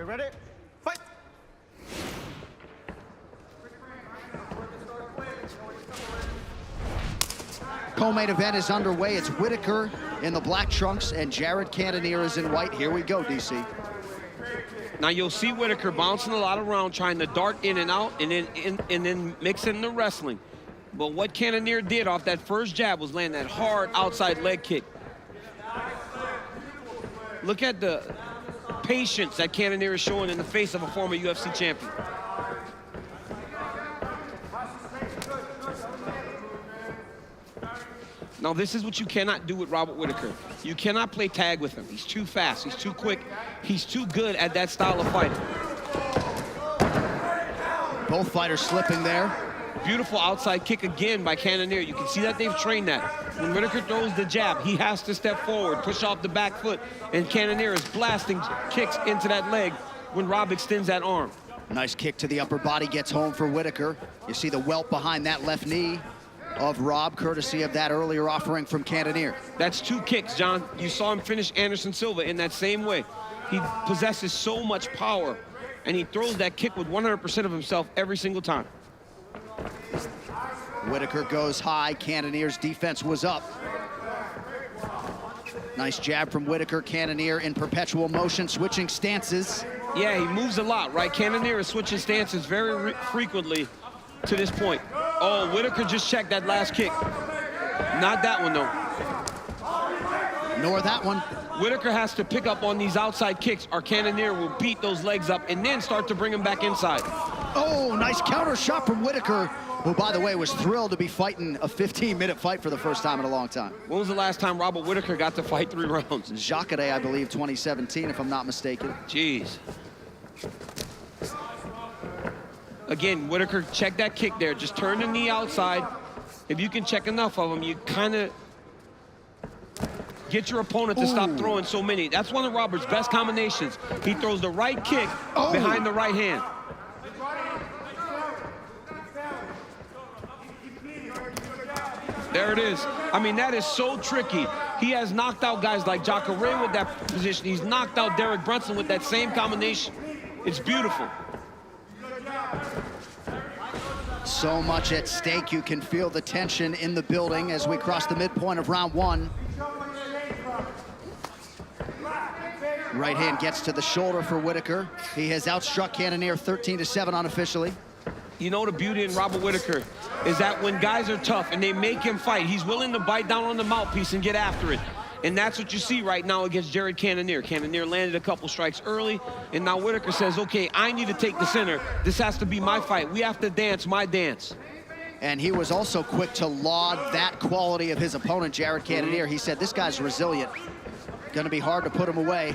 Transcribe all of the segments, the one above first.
ready? Fight! Co-main event is underway. It's Uittacke in the black trunks and Jared Cannoneer is in white. Here we go, DC. Now you'll see Uittacke bouncing a lot around, trying to dart in and out, and then mix in the wrestling. But what Cannoneer did off that first jab was land that hard outside leg kick. Look at the patience that Cannoneer is showing in the face of a former UFC champion. Now, this is what you cannot do with Robert Uittacke. You cannot play tag with him. He's too fast. He's too quick. He's too good at that style of fighting. Both fighters slipping there. Beautiful outside kick again by Cannoneer. You can see that they've trained that. When Uittacke throws the jab, he has to step forward, push off the back foot, and Cannoneer is blasting kicks into that leg when Rob extends that arm. Nice kick to the upper body, gets home for Uittacke. You see the welt behind that left knee of Rob, courtesy of that earlier offering from Cannoneer. That's two kicks, John. You saw him finish Anderson Silva in that same way. He possesses so much power, and he throws that kick with 100% of himself every single time. Uittacke goes high. Cannoneer's defense was up. Nice jab from Uittacke. Cannoneer in perpetual motion, switching stances. Yeah, he moves a lot, right? Cannoneer is switching stances very frequently to this point. Oh, Uittacke just checked that last kick. Not that one, though. Nor that one. Uittacke has to pick up on these outside kicks, or Cannoneer will beat those legs up and then start to bring him back inside. Oh, nice counter shot from Uittacke, who, by the way, was thrilled to be fighting a 15-minute fight for the first time in a long time. When was the last time Robert Uittacke got to fight 3 rounds? Jacare, I believe, 2017, if I'm not mistaken. Jeez. Again, Uittacke, check that kick there. Just turn the knee outside. If you can check enough of them, you kind of get your opponent to stop throwing so many. That's one of Robert's best combinations. He throws the right kick behind the right hand. There it is. I mean, that is so tricky. He has knocked out guys like Jacare with that position. He's knocked out Derek Brunson with that same combination. It's beautiful. So much at stake. You can feel the tension in the building as we cross the midpoint of round 1. Right hand gets to the shoulder for Uittacke. He has outstruck Cannoneer 13-7 unofficially. You know the beauty in Robert Uittacke is that when guys are tough and they make him fight, he's willing to bite down on the mouthpiece and get after it. And that's what you see right now against Jared Cannoneer. Cannoneer landed a couple strikes early, and now Uittacke says, okay, I need to take the center. This has to be my fight. We have to dance my dance. And he was also quick to laud that quality of his opponent, Jared Cannoneer. He said, this guy's resilient. Gonna be hard to put him away.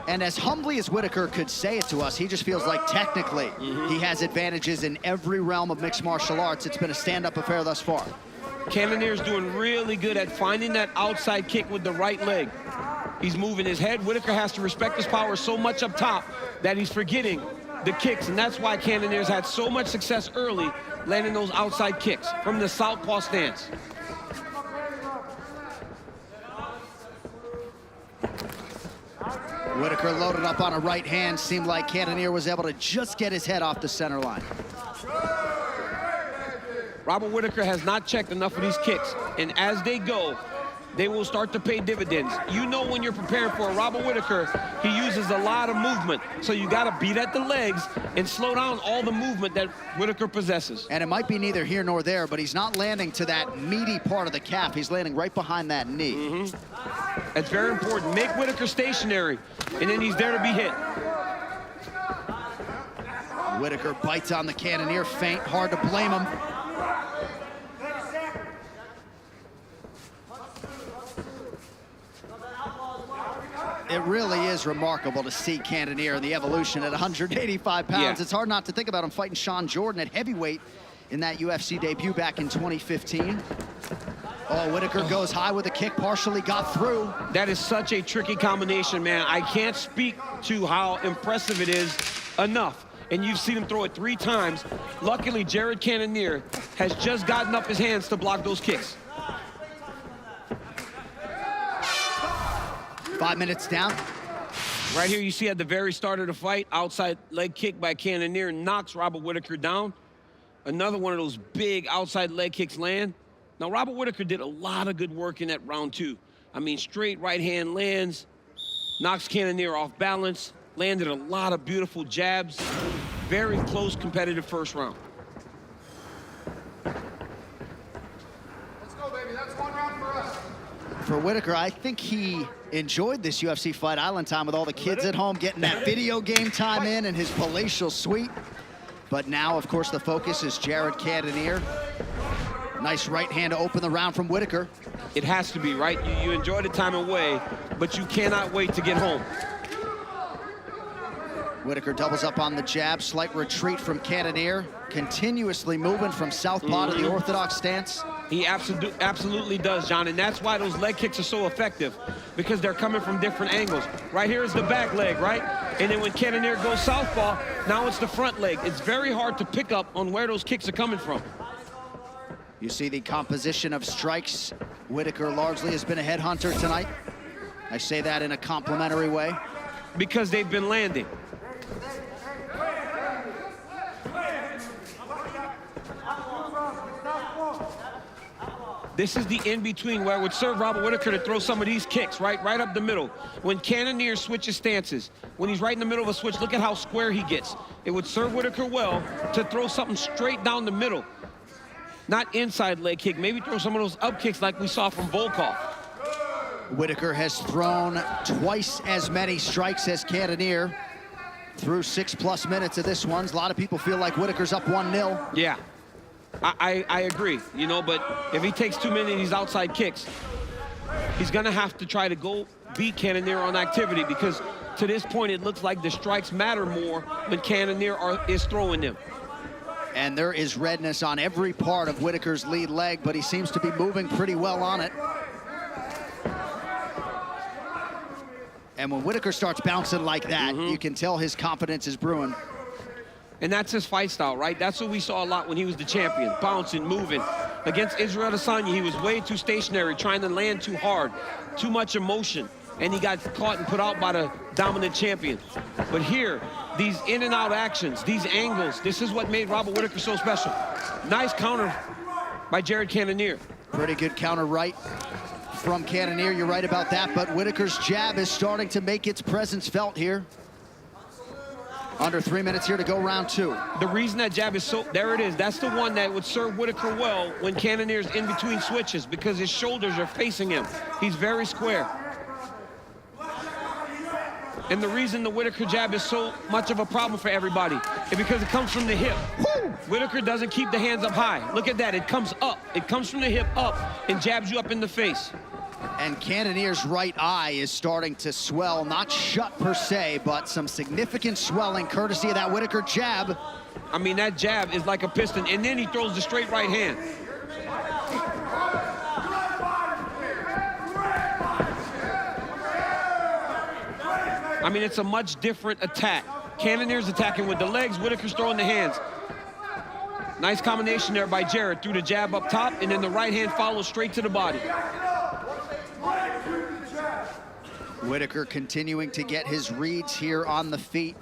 And as humbly as Uittacke could say it to us, he just feels like technically he has advantages in every realm of mixed martial arts. It's been a stand-up affair thus far. Cannoneer's doing really good at finding that outside kick with the right leg. He's moving his head. Uittacke has to respect his power so much up top that he's forgetting the kicks, and that's why Cannoneer's had so much success early landing those outside kicks from the southpaw stance. Uittacke loaded up on a right hand. Seemed like Cannoneer was able to just get his head off the center line. Robert Uittacke has not checked enough of these kicks, and as they go, they will start to pay dividends. You know when you're preparing for a Robert Uittacke, he uses a lot of movement, so you got to beat at the legs and slow down all the movement that Uittacke possesses. And it might be neither here nor there, but he's not landing to that meaty part of the calf. He's landing right behind that knee. That's very important. Make Uittacke stationary, and then he's there to be hit. Uittacke bites on the Cannoneer feint. Hard to blame him. It really is remarkable to see Cannoneer and the evolution at 185 pounds. Yeah. It's hard not to think about him fighting Sean Jordan at heavyweight in that UFC debut back in 2015. Oh, Uittacke goes high with a kick, partially got through. That is such a tricky combination, man. I can't speak to how impressive it is enough. And you've seen him throw it 3 times. Luckily, Jared Cannoneer has just gotten up his hands to block those kicks. 5 minutes down. Right here, you see at the very start of the fight, outside leg kick by Cannoneer knocks Robert Whittaker down. Another one of those big outside leg kicks land. Now, Robert Whittaker did a lot of good work in that round 2. I mean, straight right hand lands, knocks Cannoneer off balance, landed a lot of beautiful jabs. Very close, competitive first round. Let's go, baby. That's 1 round for us. For Whittaker, I think he enjoyed this UFC Fight Island time with all the kids at home, getting that video game time in his palatial suite. But now, of course, the focus is Jared Cannonier. Nice right hand to open the round from Whittaker. It has to be, right? You enjoy the time away, but you cannot wait to get home. Whittaker doubles up on the jab, slight retreat from Cannonier, continuously moving from southpaw to the orthodox stance. He absolutely does, John, and that's why those leg kicks are so effective, because they're coming from different angles. Right here is the back leg, right? And then when Cannoneer goes southpaw, now it's the front leg. It's very hard to pick up on where those kicks are coming from. You see the composition of strikes. Whittaker largely has been a headhunter tonight. I say that in a complimentary way. Because they've been landing. This is the in-between where it would serve Robert Whittaker to throw some of these kicks, right up the middle. When Cannoneer switches stances, when he's right in the middle of a switch, look at how square he gets. It would serve Whittaker well to throw something straight down the middle. Not inside leg kick, maybe throw some of those up kicks like we saw from Volkov. Whittaker has thrown twice as many strikes as Cannoneer through 6+ minutes of this one. A lot of people feel like Whittaker's up 1-0. Yeah. I agree, you know, but if he takes too many of these outside kicks, he's gonna have to try to go beat Cannoneer on activity, because to this point it looks like the strikes matter more when Cannoneer is throwing them. And there is redness on every part of Whittaker's lead leg, but he seems to be moving pretty well on it. And when Whittaker starts bouncing like that, you can tell his confidence is brewing. And that's his fight style, right? That's what we saw a lot when he was the champion, bouncing, moving. Against Israel Adesanya, he was way too stationary, trying to land too hard, too much emotion, and he got caught and put out by the dominant champion. But here, these in and out actions, these angles, this is what made Robert Whittaker so special. Nice counter by Jared Cannonier. Pretty good counter right from Cannonier, you're right about that, but Whittaker's jab is starting to make its presence felt here. Under 3 minutes here to go, round 2. The reason that jab is so, there it is, that's the one that would serve Whittaker well when Cannonier's in between switches, because his shoulders are facing him. He's very square. And the reason the Whittaker jab is so much of a problem for everybody is because it comes from the hip. Woo! Whittaker doesn't keep the hands up high. Look at that, it comes up. It comes from the hip up and jabs you up in the face. And Cannonier's right eye is starting to swell, not shut per se, but some significant swelling courtesy of that Whittaker jab. I mean, that jab is like a piston, and then he throws the straight right hand. I mean, it's a much different attack. Cannonier's attacking with the legs, Whittaker's throwing the hands. Nice combination there by Jared, threw the jab up top, and then the right hand follows straight to the body. Whittaker continuing to get his reads here on the feet.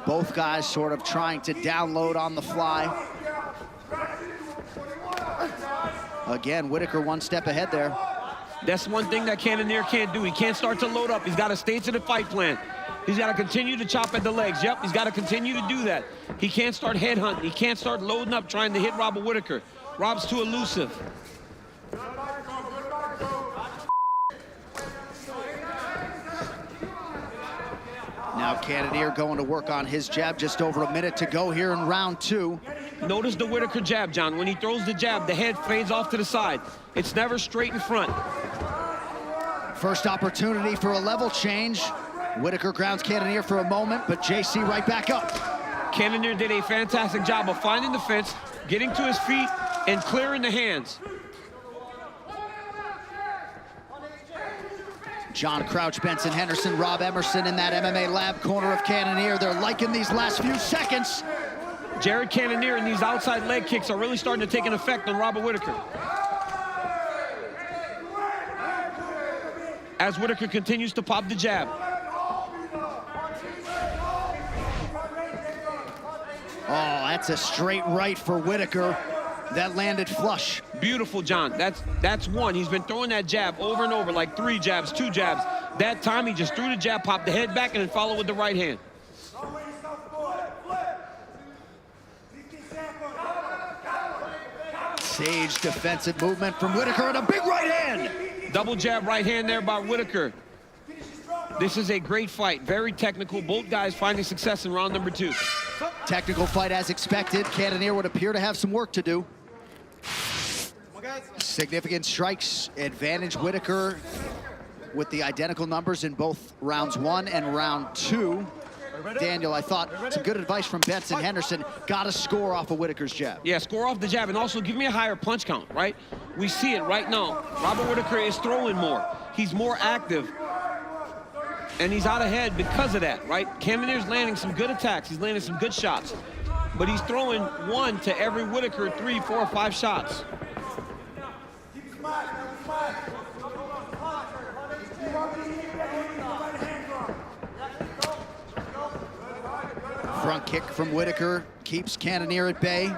Both guys sort of trying to download on the fly. Again, Whittaker 1 step ahead there. That's one thing that Cannoneer can't do. He can't start to load up. He's got to stay to the fight plan. He's got to continue to chop at the legs. Yep, he's got to continue to do that. He can't start headhunting. He can't start loading up trying to hit Robert Whittaker. Rob's too elusive. Now Cannonier going to work on his jab. Just over a minute to go here in round 2. Notice the Whittaker jab, John. When he throws the jab, the head fades off to the side. It's never straight in front. First opportunity for a level change. Whittaker grounds Cannonier for a moment, but JC right back up. Cannoneer did a fantastic job of finding the fence, getting to his feet, and clearing the hands. John Crouch, Benson Henderson, Rob Emerson in that MMA lab corner of Cannonier. They're liking these last few seconds. Jared Cannonier and these outside leg kicks are really starting to take an effect on Robert Whittaker. as Whittaker continues to pop the jab. Oh, that's a straight right for Whittaker. That landed flush. Beautiful, John. That's one. He's been throwing that jab over and over, like 3 jabs, 2 jabs. That time, he just threw the jab, popped the head back, and then followed with the right hand. Sage defensive movement from Whittaker and a big right hand. Double jab right hand there by Whittaker. This is a great fight, very technical. Both guys finding success in round number 2. Technical fight as expected. Cannoneer would appear to have some work to do. Significant strikes, advantage Whittaker with the identical numbers in both rounds 1 and round 2. Daniel, I thought some good advice from Benson Henderson. Got to score off of Whittaker's jab. Yeah, score off the jab, and also give me a higher punch count, right? We see it right now. Robert Whittaker is throwing more. He's more active, and he's out ahead because of that, right? Cannonier's landing some good attacks. He's landing some good shots, but he's throwing 1 to every Whittaker 3, 4, or 5 shots. Front kick from Whittaker keeps Cannoneer at bay.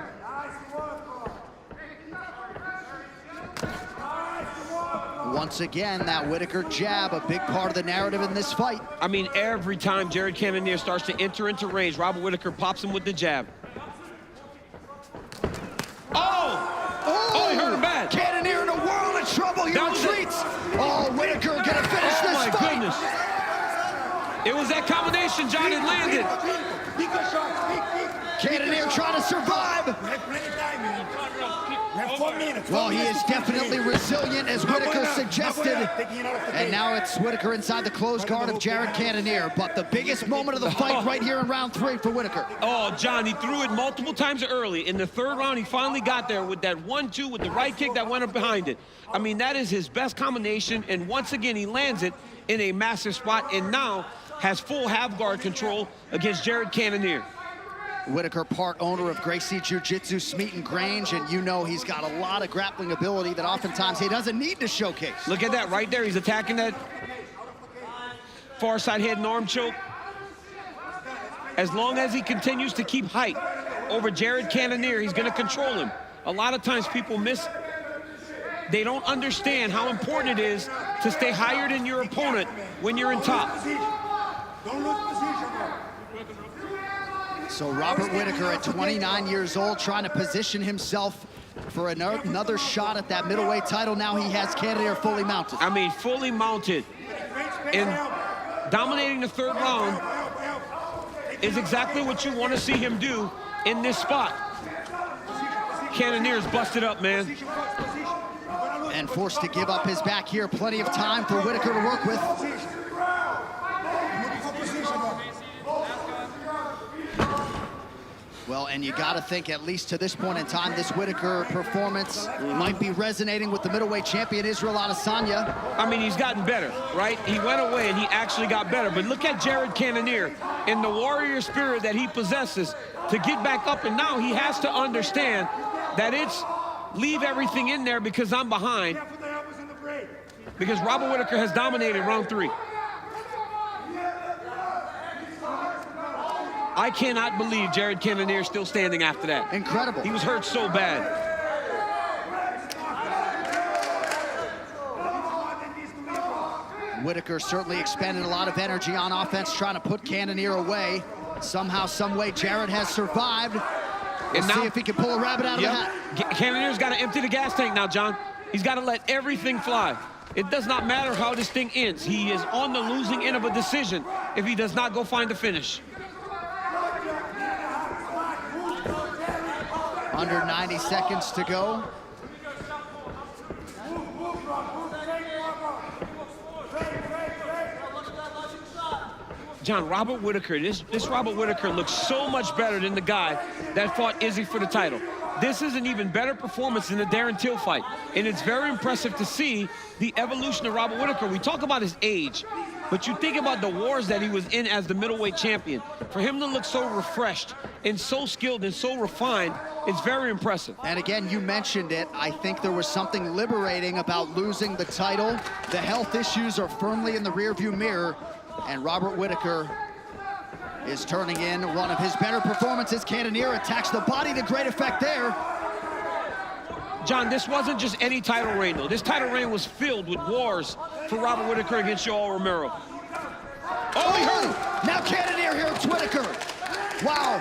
Once again, that Whittaker jab, a big part of the narrative in this fight. I mean, every time Jared Cannonier starts to enter into range, Robert Whittaker pops him with the jab. Oh, he hurt him bad. Cannoneer in a world of trouble. He retreats. Oh, Whittaker gonna finish this fight. Oh, my goodness. It was that combination, John, it landed. Cannoneer trying to survive. Well, he is definitely resilient, as Whittaker suggested. And now it's Whittaker inside the closed guard of Jared Cannoneer. But the biggest moment of the fight right here in round 3 for Whittaker. Oh, John, he threw it multiple times early. In the 3rd round, he finally got there with that 1-2 with the right kick that went up behind it. I mean, that is his best combination. And once again, he lands it in a massive spot and now has full half guard control against Jared Cannoneer. Whittaker, part owner of Gracie Jiu-Jitsu, Smeaton Grange, and you know he's got a lot of grappling ability that oftentimes he doesn't need to showcase. Look at that right there. He's attacking that far side head and arm choke. As long as he continues to keep height over Jared Cannoneer, he's going to control him. A lot of times people miss. They don't understand how important it is to stay higher than your opponent when you're in top. Don't lose position, bro. So Robert Whittaker at 29 years old, trying to position himself for another shot at that middleweight title. Now he has Cannoneer fully mounted. I mean, fully mounted. And dominating the 3rd round is exactly what you want to see him do in this spot. Cannonier's busted up, man. And forced to give up his back here. Plenty of time for Whittaker to work with. Well, and you got to think, at least to this point in time, this Whittaker performance might be resonating with the middleweight champion, Israel Adesanya. I mean, he's gotten better, right? He went away and he actually got better. But look at Jared Cannonier and the warrior spirit that he possesses to get back up. And now he has to understand that it's leave everything in there because I'm behind. Because Robert Whittaker has dominated round 3. I cannot believe Jared Cannonier is still standing after that. Incredible. He was hurt so bad. Whittaker certainly expended a lot of energy on offense, trying to put Cannoneer away. Somehow, some way, Jared has survived. We'll and now, see if he can pull a rabbit out of the hat. Cannonier's got to empty the gas tank now, John. He's got to let everything fly. It does not matter how this thing ends. He is on the losing end of a decision if he does not go find the finish. Under 90 seconds to go. John, Robert Whittaker, this Robert Whittaker looks so much better than the guy that fought Izzy for the title. This is an even better performance than the Darren Till fight. And it's very impressive to see the evolution of Robert Whittaker. We talk about his age. But you think about the wars that he was in as the middleweight champion. For him to look so refreshed and so skilled and so refined, it's very impressive. And again, you mentioned it. I think there was something liberating about losing the title. The health issues are firmly in the rearview mirror, and Robert Whittaker is turning in one of his better performances. Cannoneer attacks the body to great effect there. John, this wasn't just any title reign, though. This title reign was filled with wars for Robert Whittaker against Yoel Romero. Oh, he hurt him. Now Cannoneer hits Whittaker. Wow.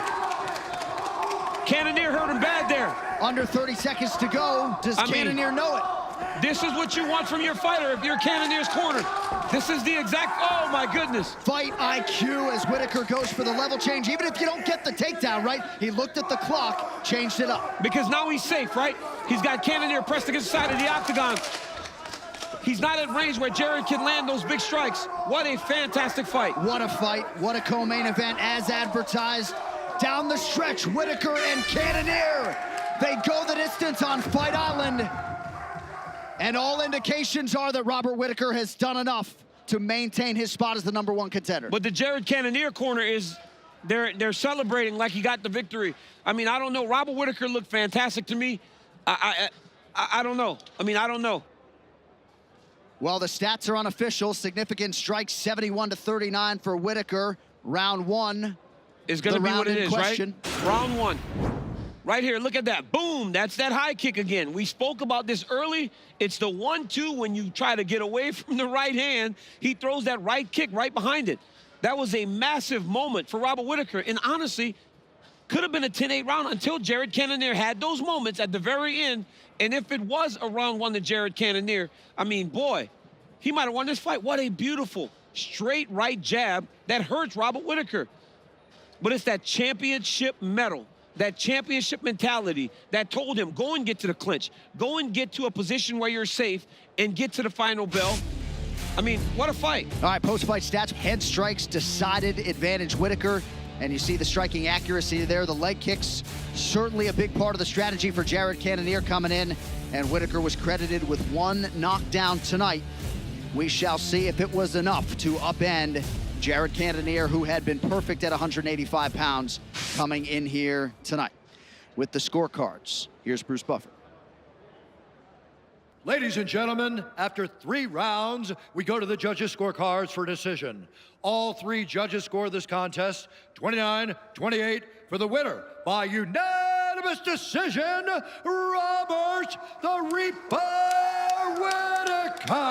Cannoneer hurt him bad there. Under 30 seconds to go. Does Cannoneer know it? This is what you want from your fighter if you're Cannonier's corner. This is the exact, oh my goodness. Fight IQ as Whittaker goes for the level change. Even if you don't get the takedown, right? He looked at the clock, changed it up. Because now he's safe, right? He's got Cannoneer pressed against the side of the octagon. He's not at range where Jared can land those big strikes. What a fantastic fight. What a fight, what a co-main event as advertised. Down the stretch, Whittaker and Cannoneer. They go the distance on Fight Island. And all indications are that Robert Whittaker has done enough to maintain his spot as the #1 contender. But the Jared Cannoneer corner is, they're celebrating like he got the victory. I mean, I don't know. Robert Whittaker looked fantastic to me. I don't know. I mean, I don't know. Well, the stats are unofficial. Significant strikes, 71-39 for Whittaker. Round 1 is going to be what it is, question. Right? Round 1. Right here, look at that. Boom, that's that high kick again. We spoke about this early. It's the 1-2 when you try to get away from the right hand. He throws that right kick right behind it. That was a massive moment for Robert Whittaker. And honestly, could have been a 10-8 round until Jared Cannoneer had those moments at the very end. And if it was a round 1 to Jared Cannoneer, I mean, boy, he might have won this fight. What a beautiful straight right jab that hurts Robert Whittaker. But it's that championship medal, that championship mentality that told him, go and get to the clinch. Go and get to a position where you're safe and get to the final bell. I mean, what a fight. All right, post-fight stats. Head strikes, decided advantage Whittaker. And you see the striking accuracy there. The leg kicks, certainly a big part of the strategy for Jared Cannoneer coming in. And Whittaker was credited with 1 knockdown tonight. We shall see if it was enough to upend Jared Cannoneer, who had been perfect at 185 pounds, coming in here tonight. With the scorecards, here's Bruce Buffer. Ladies and gentlemen, after 3 rounds, we go to the judges' scorecards for decision. All 3 judges score this contest 29-28 for the winner by unanimous decision, Robert the Reaper Whittaker.